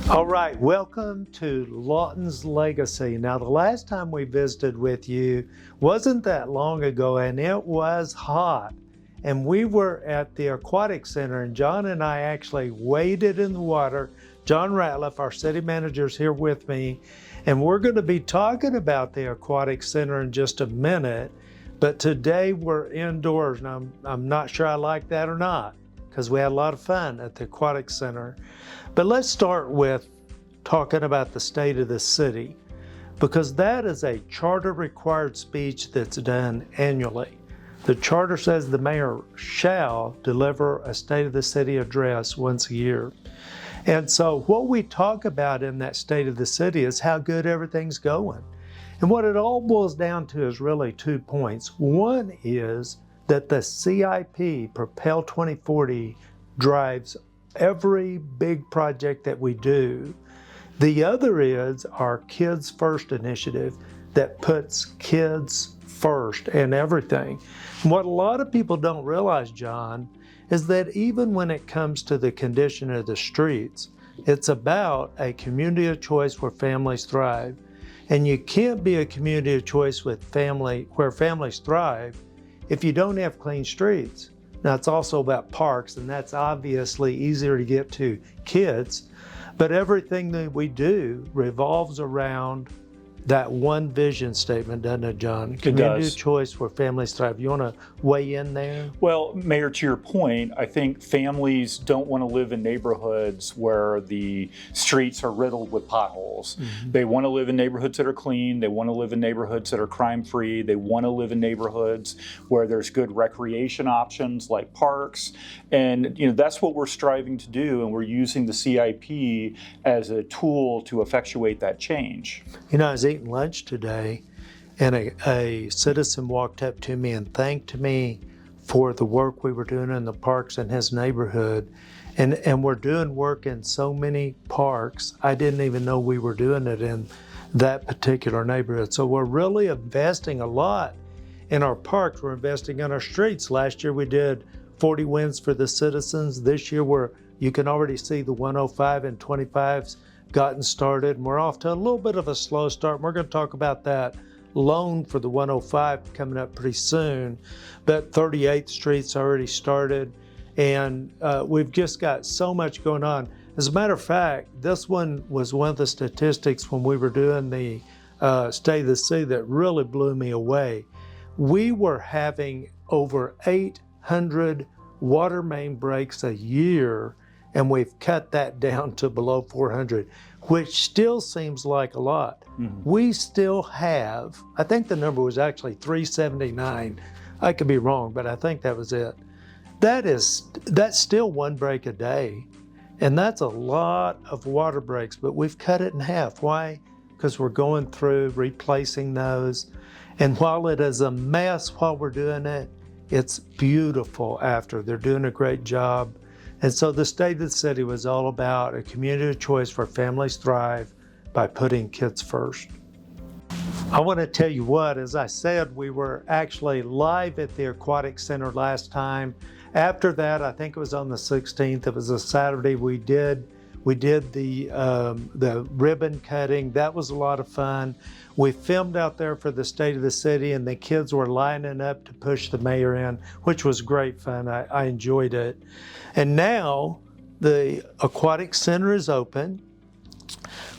All right, welcome to Lawton's Legacy. Now, the last time we visited with you wasn't that long ago, and it was hot. And we were at the Aquatic Center, and John and I actually waded in the water. John Ratliff, our city manager, is here with me, and we're going to be talking about the Aquatic Center in just a minute. But today we're indoors, and I'm not sure I like that or not, because we had a lot of fun at the Aquatic Center. But let's start with talking about the state of the city, because that is a charter required speech that's done annually. The charter says the mayor shall deliver a state of the city address once a year. And so what we talk about in that state of the city is how good everything's going. And what it all boils down to is really 2 points. One is that the CIP, Propel 2040, drives every big project that we do. The other is our Kids First initiative that puts kids first in everything. And what a lot of people don't realize, John, is that even when it comes to the condition of the streets, it's about a community of choice where families thrive. And you can't be a community of choice where families thrive if you don't have clean streets. Now, it's also about parks, and that's obviously easier to get to kids, but everything that we do revolves around that one vision statement, doesn't it, John? Community of choice where families thrive. You want to weigh in there? Well, Mayor, to your point, I think families don't want to live in neighborhoods where the streets are riddled with potholes. Mm-hmm. They want to live in neighborhoods that are clean. They want to live in neighborhoods that are crime-free. They want to live in neighborhoods where there's good recreation options like parks. And that's what we're striving to do, and we're using the CIP as a tool to effectuate that change. I was eating lunch today, and a citizen walked up to me and thanked me for the work we were doing in the parks in his neighborhood. And we're doing work in so many parks, I didn't even know we were doing it in that particular neighborhood. So we're really investing a lot in our parks. We're investing in our streets. Last year we did 40 wins for the citizens. This year you can already see the 105 and 25s gotten started, and we're off to a little bit of a slow start. We're going to talk about that loan for the 105 coming up pretty soon, but 38th Street's already started, and we've just got so much going on. As a matter of fact, this one was one of the statistics when we were doing the State of the City that really blew me away. We were having over 800 water main breaks a year, and we've cut that down to below 400, which still seems like a lot. Mm-hmm. We still have, I think the number was actually 379. I could be wrong, but I think that was it. That's still one break a day, and that's a lot of water breaks, but we've cut it in half. Why? Because we're going through replacing those, and while it is a mess while we're doing it, it's beautiful after. They're doing a great job. And so the State of the City was all about a community of choice where families thrive by putting kids first. I want to tell you what, as I said, we were actually live at the Aquatic Center last time. After that, I think it was on the 16th, it was a Saturday, we did the ribbon cutting. That was a lot of fun. We filmed out there for the State of the City, and the kids were lining up to push the mayor in, which was great fun. I enjoyed it. And now the Aquatic Center is open.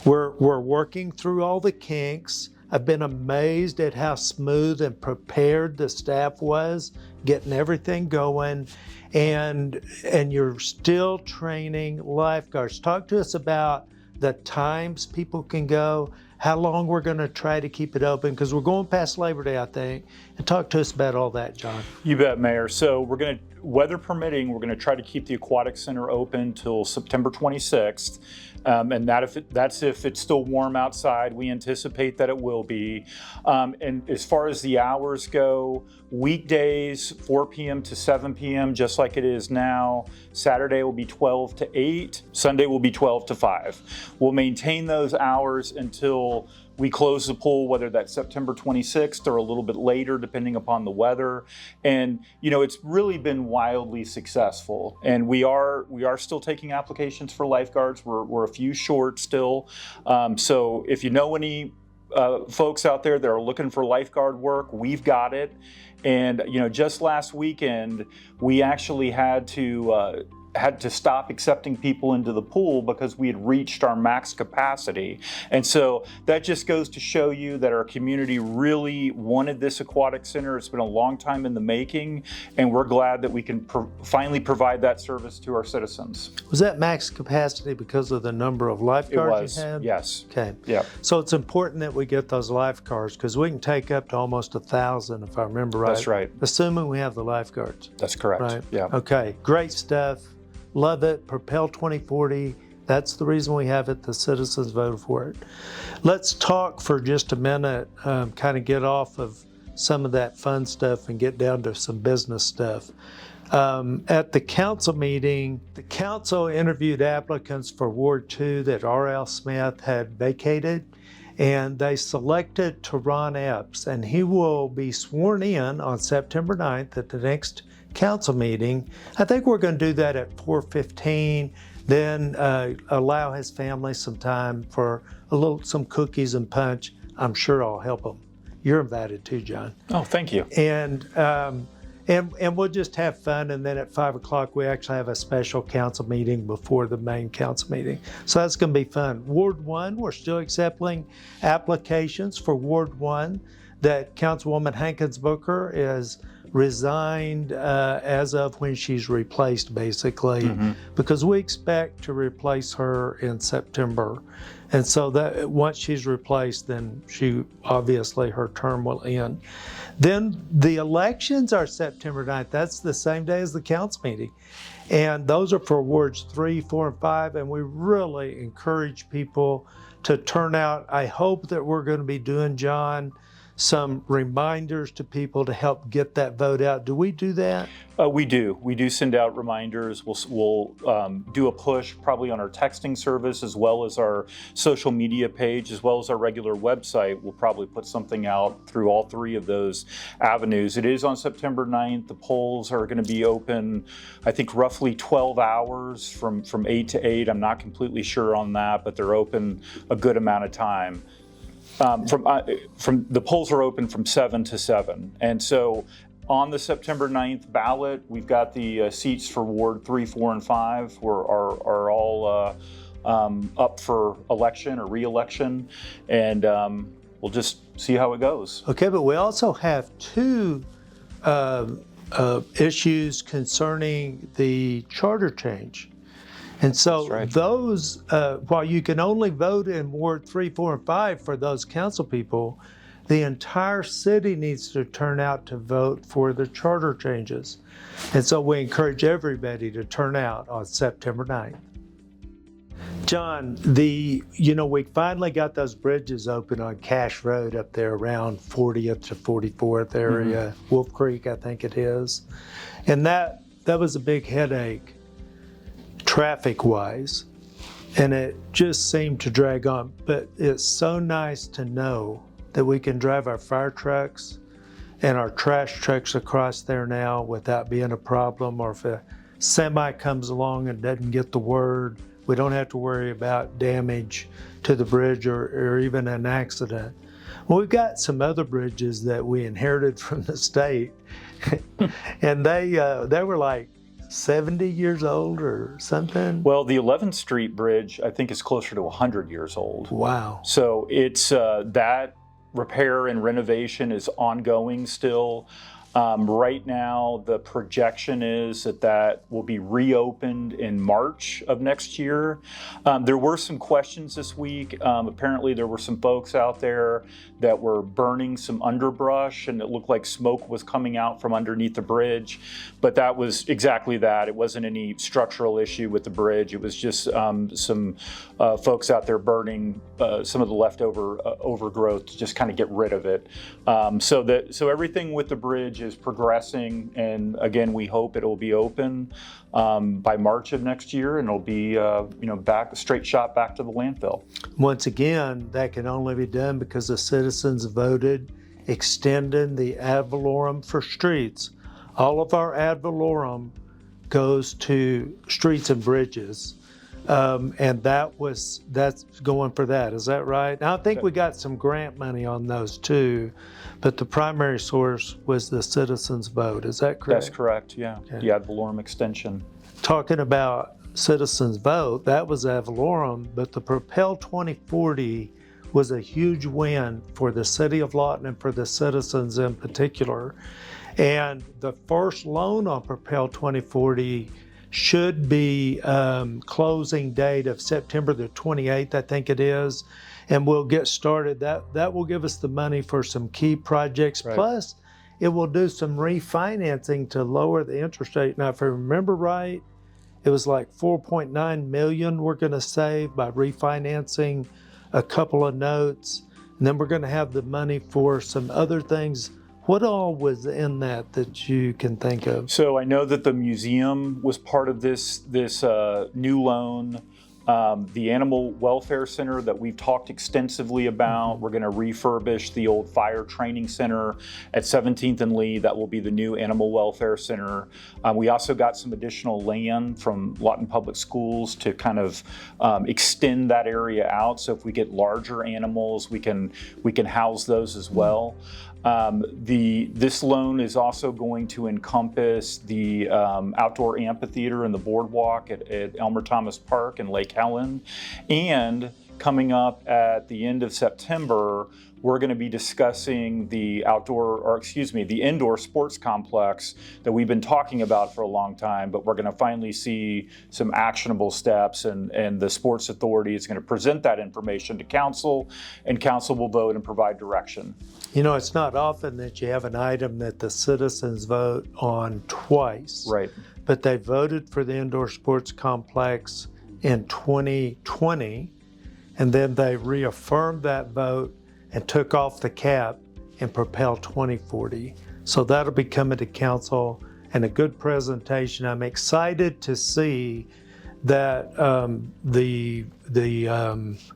We're working through all the kinks. I've been amazed at how smooth and prepared the staff was, getting everything going. And you're still training lifeguards. Talk to us about the times people can go, how long we're going to try to keep it open, because we're going past Labor Day, I think. And talk to us about all that, John. You bet, Mayor. So we're going to, weather permitting, we're going to try to keep the Aquatic Center open till September 26th. And that's if it's still warm outside. We anticipate that it will be. And as far as the hours go, weekdays 4 p.m. to 7 p.m. just like it is now. Saturday will be 12 to 8. Sunday will be 12 to 5. We'll maintain those hours until we close the pool, whether that's September 26th or a little bit later, depending upon the weather. And, it's really been wildly successful. And we are still taking applications for lifeguards. We're a few short still. So if you know any folks out there that are looking for lifeguard work, we've got it. And, just last weekend, we actually had to stop accepting people into the pool because we had reached our max capacity. And so that just goes to show you that our community really wanted this aquatic center. It's been a long time in the making, and we're glad that we can finally provide that service to our citizens. Was that max capacity because of the number of lifeguards you had? Yes. Okay. Yeah. So it's important that we get those lifeguards because we can take up to almost 1,000, if I remember right. That's right. Assuming we have the lifeguards. That's correct. Right. Yeah. Okay. Great stuff. Love it. Propel 2040. That's the reason we have it. The citizens voted for it. Let's talk for just a minute, kind of get off of some of that fun stuff and get down to some business stuff. At the council meeting, the council interviewed applicants for Ward 2 that R.L. Smith had vacated, and they selected Teron Epps, and he will be sworn in on September 9th at the next council meeting. I think we're going to do that at 4:15, then allow his family some time for some cookies and punch. I'm sure I'll help him. You're invited too, John. Oh, thank you. And we'll just have fun, and then at 5 o'clock we actually have a special council meeting before the main council meeting. So that's going to be fun. Ward 1, we're still accepting applications for Ward 1. That Councilwoman Hankins Booker is resigned as of when she's replaced, basically, because we expect to replace her in September. And so that once she's replaced, then obviously her term will end. Then the elections are September 9th. That's the same day as the council meeting. And those are for wards 3, 4, and 5. And we really encourage people to turn out. I hope that we're going to be doing, John, some reminders to people to help get that vote out. Do we do that? We do. We do send out reminders. We'll do a push probably on our texting service as well as our social media page, as well as our regular website. We'll probably put something out through all three of those avenues. It is on September 9th. The polls are going to be open, I think, roughly 12 hours from 8 to 8. I'm not completely sure on that, but they're open a good amount of time. From the polls are open from 7 to 7. And so on the September 9th ballot, we've got the seats for Ward 3, 4, and 5 are all up for election or re-election. And we'll just see how it goes. Okay, but we also have two issues concerning the charter change. And so right. Those, while you can only vote in Ward 3, 4, and 5 for those council people, the entire city needs to turn out to vote for the charter changes. And so we encourage everybody to turn out on September 9th. John, we finally got those bridges open on Cash Road up there around 40th to 44th area, Wolf Creek, I think it is. And that was a big headache traffic-wise, and it just seemed to drag on. But it's so nice to know that we can drive our fire trucks and our trash trucks across there now without being a problem, or if a semi comes along and doesn't get the word, we don't have to worry about damage to the bridge or even an accident. Well, we've got some other bridges that we inherited from the state, and they were like 70 years old or something? Well, the 11th Street Bridge, I think, is closer to 100 years old. Wow. So it's that repair and renovation is ongoing still. Right now, the projection is that will be reopened in March of next year. There were some questions this week. Apparently, there were some folks out there that were burning some underbrush, and it looked like smoke was coming out from underneath the bridge. But that was exactly that. It wasn't any structural issue with the bridge. It was just some folks out there burning some of the leftover overgrowth to just kind of get rid of it. So everything with the bridge is progressing, and again, we hope it will be open by March of next year, and it'll be back straight shot back to the landfill. Once again, that can only be done because the citizens voted extending the ad valorem for streets. All of our ad valorem goes to streets and bridges. And that's going for that. Is that right? Now, I think we got some grant money on those too, but the primary source was the citizens' vote. Is that correct? That's correct, yeah. Okay. The ad valorem extension. Talking about citizens' vote, that was ad valorem, but the Propel 2040 was a huge win for the City of Lawton and for the citizens in particular. And the first loan on Propel 2040 should be closing date of September the 28th, I think it is, and we'll get started. That will give us the money for some key projects. Right. Plus, it will do some refinancing to lower the interest rate. Now, if I remember right, it was like $4.9 million we're going to save by refinancing a couple of notes, and then we're going to have the money for some other things. What all was in that you can think of? So I know that the museum was part of this new loan. The Animal Welfare Center that we've talked extensively about. Mm-hmm. We're going to refurbish the old fire training center at 17th and Lee. That will be the new Animal Welfare Center. We also got some additional land from Lawton Public Schools to kind of extend that area out. So if we get larger animals, we can house those as well. This loan is also going to encompass the outdoor amphitheater and the boardwalk at Elmer Thomas Park and Lake Helen. And coming up at the end of September, we're going to be discussing the indoor sports complex that we've been talking about for a long time, but we're going to finally see some actionable steps, and the Sports Authority is going to present that information to council, and council will vote and provide direction. You know, it's not often that you have an item that the citizens vote on twice. Right. But they voted for the indoor sports complex in 2020, and then they reaffirmed that vote and took off the cap in Propel 2040. So that'll be coming to council, and a good presentation. I'm excited to see that the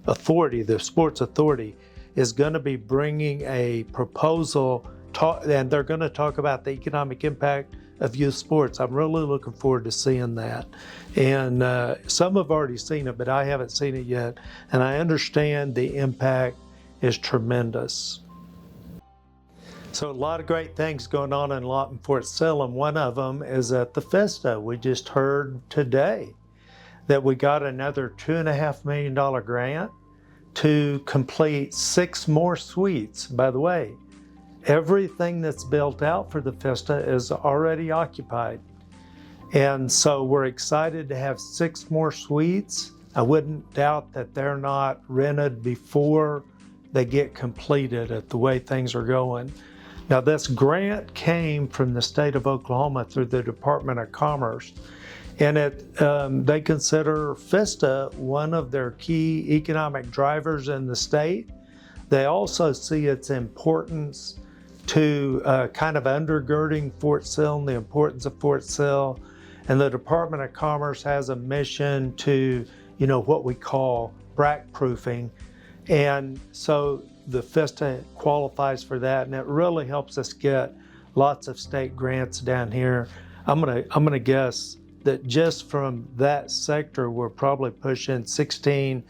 authority, the Sports Authority, is going to be bringing a proposal, and they're going to talk about the economic impact of youth sports. I'm really looking forward to seeing that. And some have already seen it, but I haven't seen it yet. And I understand the impact is tremendous. So a lot of great things going on in Lawton, Fort Sill, and one of them is at the Festa. We just heard today that we got another $2.5 million grant to complete 6 more suites. By the way, everything that's built out for the Festa is already occupied. And so we're excited to have 6 more suites. I wouldn't doubt that they're not rented before they get completed at the way things are going. Now, this grant came from the state of Oklahoma through the Department of Commerce, and they consider Festa one of their key economic drivers in the state. They also see its importance to kind of undergirding Fort Sill and the importance of Fort Sill. And the Department of Commerce has a mission to, what we call BRAC proofing. And so the Festa qualifies for that, and it really helps us get lots of state grants down here. I'm gonna guess that just from that sector, we're probably pushing 16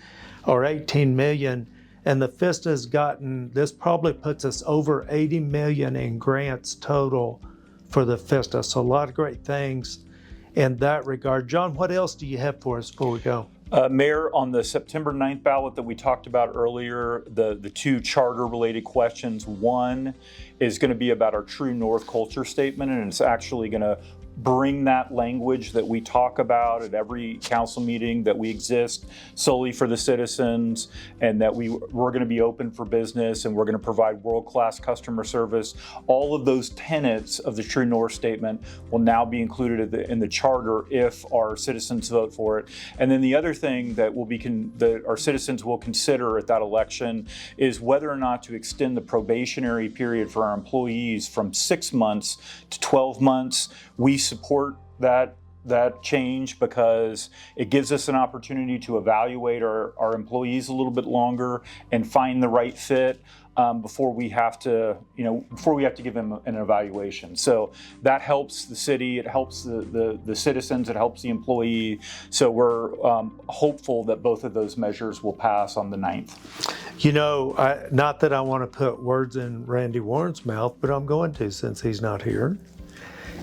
or 18 million. And the Festa's this probably puts us over 80 million in grants total for the Festa. So a lot of great things in that regard. John, what else do you have for us before we go? Mayor, on the September 9th ballot that we talked about earlier, the 2 charter-related questions. One is going to be about our True North culture statement, and it's actually going to bring that language that we talk about at every council meeting, that we exist solely for the citizens, and that we're going to be open for business, and we're going to provide world-class customer service. All of those tenets of the True North Statement will now be included in the charter if our citizens vote for it. And then the other thing that that our citizens will consider at that election is whether or not to extend the probationary period for our employees from 6 months to 12 months. We support that change because it gives us an opportunity to evaluate our employees a little bit longer and find the right fit before we have to give them an evaluation. So that helps the city, it helps the citizens, it helps the employee. So we're hopeful that both of those measures will pass on the 9th. You know, not that I want to put words in Randy Warren's mouth, but I'm going to since he's not here.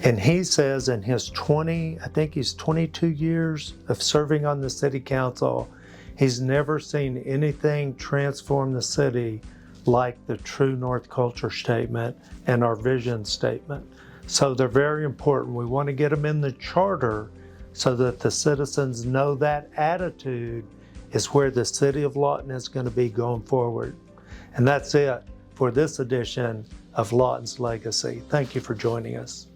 And he says in his 22 years of serving on the city council, he's never seen anything transform the city like the True North Culture Statement and our vision statement. So they're very important. We want to get them in the charter so that the citizens know that attitude is where the City of Lawton is going to be going forward. And that's it for this edition of Lawton's Legacy. Thank you for joining us.